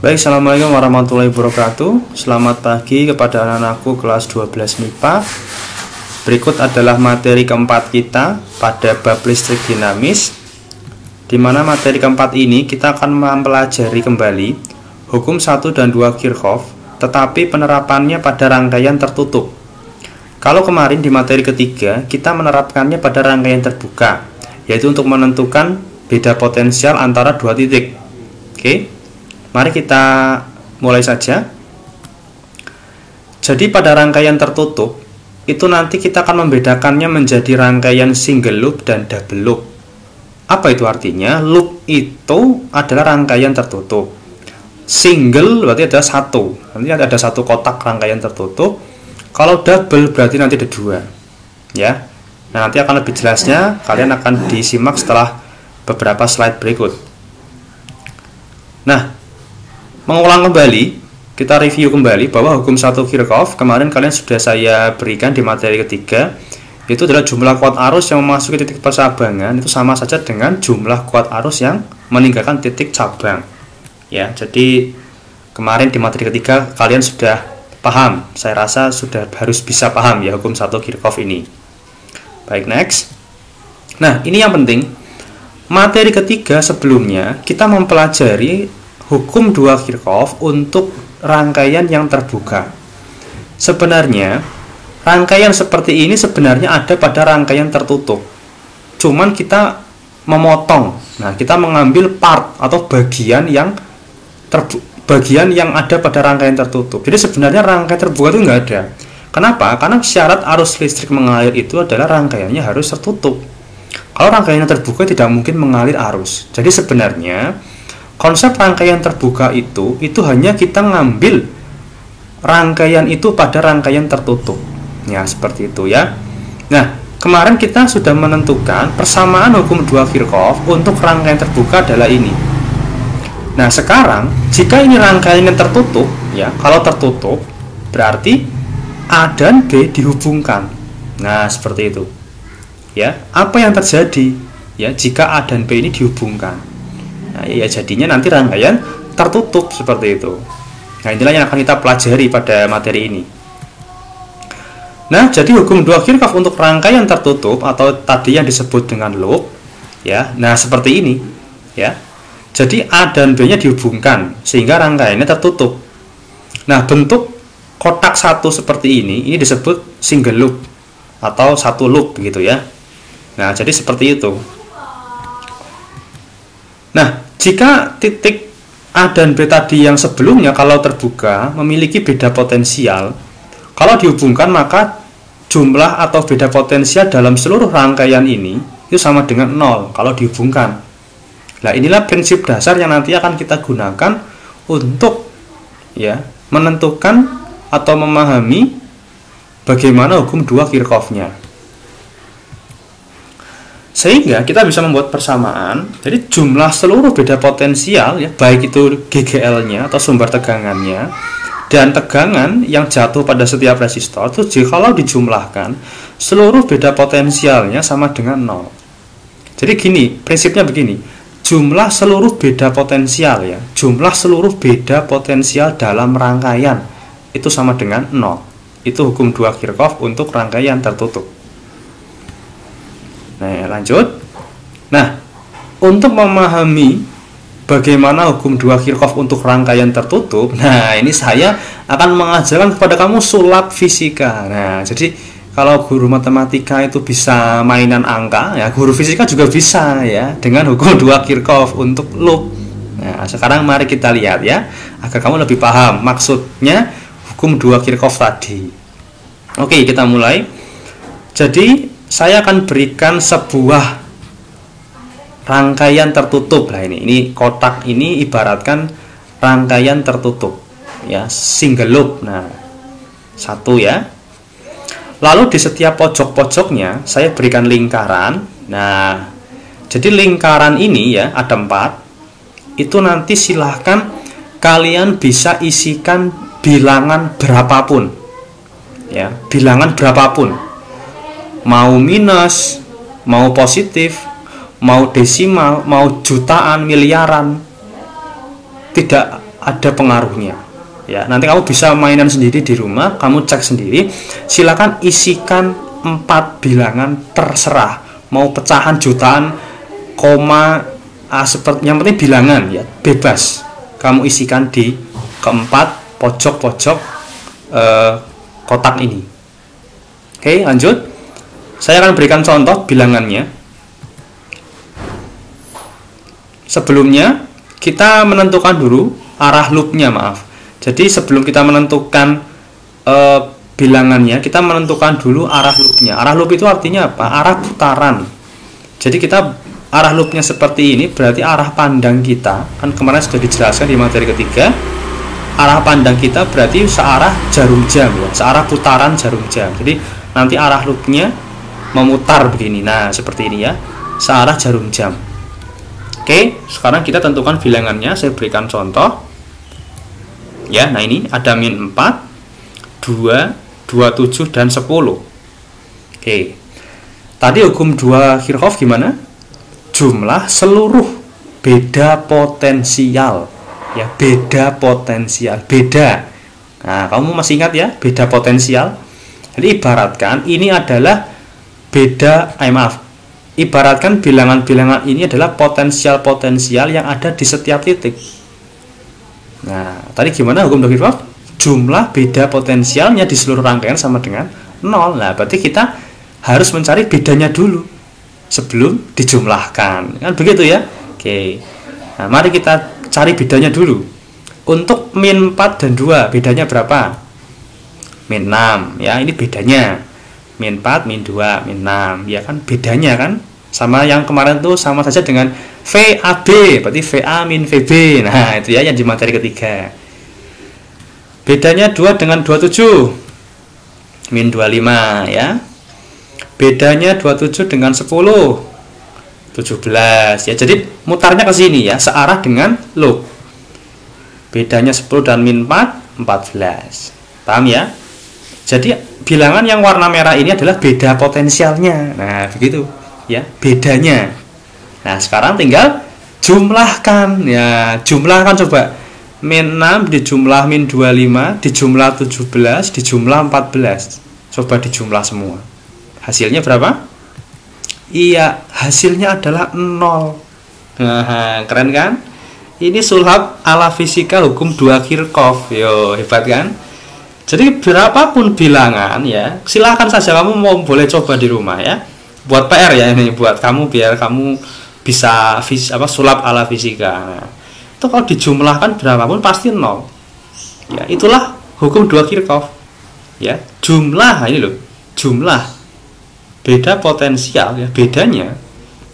Baik, assalamualaikum warahmatullahi wabarakatuh. Selamat pagi kepada anak-anakku kelas 12 MIPA. Berikut adalah materi keempat kita pada bab listrik dinamis, di mana materi keempat ini kita akan mempelajari kembali hukum 1 dan 2 Kirchhoff, tetapi penerapannya pada rangkaian tertutup. Kalau kemarin di materi ketiga kita menerapkannya pada rangkaian terbuka, yaitu untuk menentukan beda potensial antara dua titik. Oke, mari kita mulai saja. Jadi pada rangkaian tertutup itu nanti kita akan membedakannya menjadi rangkaian single loop dan double loop. Apa itu artinya? Loop itu adalah rangkaian tertutup. Single berarti ada satu, nanti ada satu kotak rangkaian tertutup. Kalau double berarti nanti ada dua, ya. Nah, nanti akan lebih jelasnya kalian akan disimak setelah beberapa slide berikut. Nah, mengulang kembali, kita review kembali bahwa hukum 1 Kirchhoff kemarin kalian sudah saya berikan di materi ketiga, itu adalah jumlah kuat arus yang memasuki titik percabangan itu sama saja dengan jumlah kuat arus yang meninggalkan titik cabang. Ya, jadi kemarin di materi ketiga kalian sudah paham, saya rasa sudah harus bisa paham ya hukum 1 Kirchhoff ini. Baik, next. Nah, ini yang penting. Materi ketiga sebelumnya kita mempelajari hukum 2 Kirchhoff untuk rangkaian yang terbuka. Sebenarnya rangkaian seperti ini sebenarnya ada pada rangkaian tertutup. Cuman kita memotong. Nah, kita mengambil part atau bagian yang ada pada rangkaian tertutup. Jadi sebenarnya rangkaian terbuka itu nggak ada. Kenapa? Karena syarat arus listrik mengalir itu adalah rangkaiannya harus tertutup. Kalau rangkaiannya terbuka tidak mungkin mengalir arus. Jadi sebenarnya konsep rangkaian terbuka itu hanya kita ngambil rangkaian itu pada rangkaian tertutup. Ya, seperti itu ya. Nah, kemarin kita sudah menentukan persamaan hukum 2 Kirchhoff untuk rangkaian terbuka adalah ini. Nah, sekarang jika ini rangkaian yang tertutup, ya, kalau tertutup berarti A dan B dihubungkan. Nah, seperti itu. Ya, apa yang terjadi ya jika A dan B ini dihubungkan? Nah, ya jadinya nanti rangkaian tertutup seperti itu. Nah, inilah yang akan kita pelajari pada materi ini. Nah, jadi hukum 2 Kirchhoff untuk rangkaian tertutup atau tadi yang disebut dengan loop, ya. Nah, seperti ini, ya. Jadi A dan B-nya dihubungkan sehingga rangkaiannya tertutup. Nah, bentuk kotak satu seperti ini disebut single loop atau satu loop begitu ya. Nah, jadi seperti itu. Nah, jika titik A dan B tadi yang sebelumnya kalau terbuka memiliki beda potensial, kalau dihubungkan maka jumlah atau beda potensial dalam seluruh rangkaian ini itu sama dengan 0 kalau dihubungkan. Nah, inilah prinsip dasar yang nanti akan kita gunakan untuk ya menentukan atau memahami bagaimana hukum 2 Kirchhoff-nya. Sehingga kita bisa membuat persamaan. Jadi jumlah seluruh beda potensial ya, baik itu GGL-nya atau sumber tegangannya dan tegangan yang jatuh pada setiap resistor itu jikalau dijumlahkan seluruh beda potensialnya sama dengan 0. Jadi gini, prinsipnya begini. Jumlah seluruh beda potensial ya, jumlah seluruh beda potensial dalam rangkaian itu sama dengan 0. Itu hukum 2 Kirchhoff untuk rangkaian tertutup. Nah, lanjut. Nah, untuk memahami bagaimana hukum 2 Kirchhoff untuk rangkaian tertutup, nah ini saya akan mengajarkan kepada kamu sulap fisika. Nah, jadi kalau guru matematika itu bisa mainan angka, ya guru fisika juga bisa ya dengan hukum 2 Kirchhoff untuk loop. Nah, sekarang mari kita lihat ya agar kamu lebih paham maksudnya hukum 2 Kirchhoff tadi. Oke, kita mulai. Jadi saya akan berikan sebuah rangkaian tertutup. Nah, ini kotak ini ibaratkan rangkaian tertutup ya, single loop. Nah, satu ya. Lalu di setiap pojok-pojoknya saya berikan lingkaran. Nah, jadi lingkaran ini ya ada 4. Itu nanti silahkan kalian bisa isikan bilangan berapapun. Ya, bilangan berapapun. Mau minus, mau positif, mau desimal, mau jutaan, miliaran, tidak ada pengaruhnya. Ya, nanti kamu bisa mainan sendiri di rumah, kamu cek sendiri. Silakan isikan 4 bilangan, terserah. Mau pecahan, jutaan, koma, seperti yang penting bilangan ya, bebas. Kamu isikan di keempat pojok-pojok kotak ini. Oke, lanjut. Saya akan berikan contoh bilangannya. Sebelumnya kita menentukan dulu arah loopnya, maaf. Jadi sebelum kita menentukan bilangannya, kita menentukan dulu arah loopnya. Arah loop itu artinya apa? Arah putaran. Jadi kita arah loopnya seperti ini, berarti arah pandang kita, kan kemarin sudah dijelaskan di materi ketiga, arah pandang kita berarti searah jarum jam ya, searah putaran jarum jam. Jadi nanti arah loopnya memutar begini, nah seperti ini ya, searah jarum jam. Oke, sekarang kita tentukan bilangannya. Saya berikan contoh ya. Nah ini ada min 4, 2, 27 dan 10. Oke. Tadi hukum 2 Kirchhoff gimana? Jumlah seluruh beda potensial. Ya, beda potensial, beda. Nah, kamu masih ingat ya, beda potensial? Jadi ibaratkan ini adalah ibaratkan bilangan-bilangan ini adalah potensial-potensial yang ada di setiap titik. Nah, tadi gimana hukum 2 Kirchhoff? Jumlah beda potensialnya di seluruh rangkaian sama dengan 0. Nah, berarti kita harus mencari bedanya dulu sebelum dijumlahkan. Kan begitu ya? Oke. Nah, mari kita cari bedanya dulu. Untuk min 4 dan 2, bedanya berapa? Min 6. Ya, ini bedanya. Min 4, min 2, min 6. Ya kan bedanya kan? Sama yang kemarin tuh sama saja dengan VAB, berarti VA min VB. Nah, itu ya yang di materi ketiga. Bedanya 2 dengan 27, min 25 ya. Bedanya 27 dengan 10, 17 ya. Jadi mutarnya ke sini ya, searah dengan loop. Bedanya 10 dan min 4, 14. Paham ya? Jadi bilangan yang warna merah ini adalah beda potensialnya. Nah, begitu ya, bedanya. Nah, sekarang tinggal jumlahkan ya. Jumlahkan coba. Min 6 dijumlah min 25 dijumlah 17 dijumlah 14. Coba dijumlah semua. Hasilnya berapa? Iya, hasilnya adalah 0. Nah, keren kan? Ini sulhab ala fisika hukum 2 Kirchhoff. Yo, hebat kan? Jadi berapapun bilangan ya, silahkan saja kamu mau boleh coba di rumah ya. Buat PR ya ini, buat kamu biar kamu bisa sulhab ala fisika. Nah, itu kalau dijumlahkan berapapun pasti 0. Ya, itulah hukum 2 Kirchhoff. Ya, jumlah ini loh, jumlah beda potensial ya, bedanya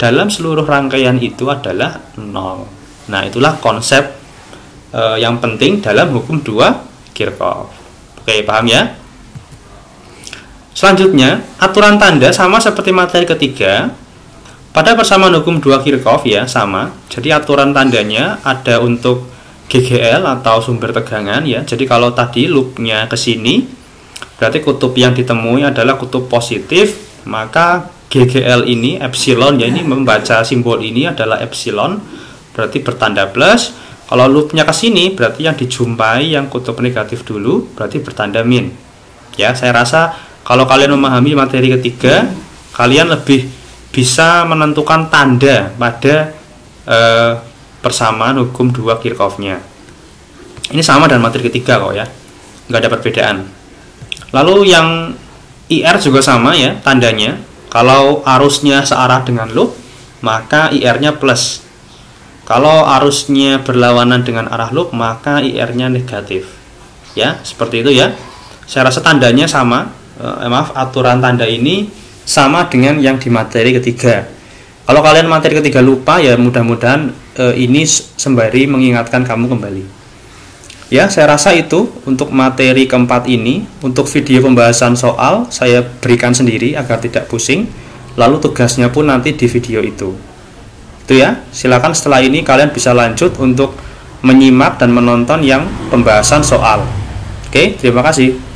dalam seluruh rangkaian itu adalah 0. Nah, itulah konsep yang penting dalam hukum 2 Kirchhoff. Oke, paham ya? Selanjutnya, aturan tanda sama seperti materi ketiga. Pada persamaan hukum 2 Kirchhoff ya, sama. Jadi aturan tandanya ada untuk GGL atau sumber tegangan ya. Jadi kalau tadi loopnya ke sini, berarti kutub yang ditemui adalah kutub positif, maka GGL ini epsilon ya, ini membaca simbol ini adalah epsilon, berarti bertanda plus. Kalau loopnya ke sini, berarti yang dijumpai yang kutub negatif dulu, berarti bertanda min. Ya, saya rasa kalau kalian memahami materi ketiga, kalian lebih bisa menentukan tanda pada persamaan hukum 2 Kirchhoff-nya. Ini sama dengan materi ketiga kok ya, nggak ada perbedaan. Lalu yang IR juga sama ya tandanya. Kalau arusnya searah dengan loop, maka IR-nya plus. Kalau arusnya berlawanan dengan arah loop, maka IR-nya negatif. Ya, seperti itu ya. Saya rasa tandanya sama. Aturan tanda ini sama dengan yang di materi ketiga. Kalau kalian materi ketiga lupa ya, mudah-mudahan ini sembari mengingatkan kamu kembali. Ya, saya rasa itu untuk materi keempat ini. Untuk video pembahasan soal saya berikan sendiri agar tidak pusing. Lalu tugasnya pun nanti di video itu. Itu ya. Silakan setelah ini kalian bisa lanjut untuk menyimak dan menonton yang pembahasan soal. Oke, terima kasih.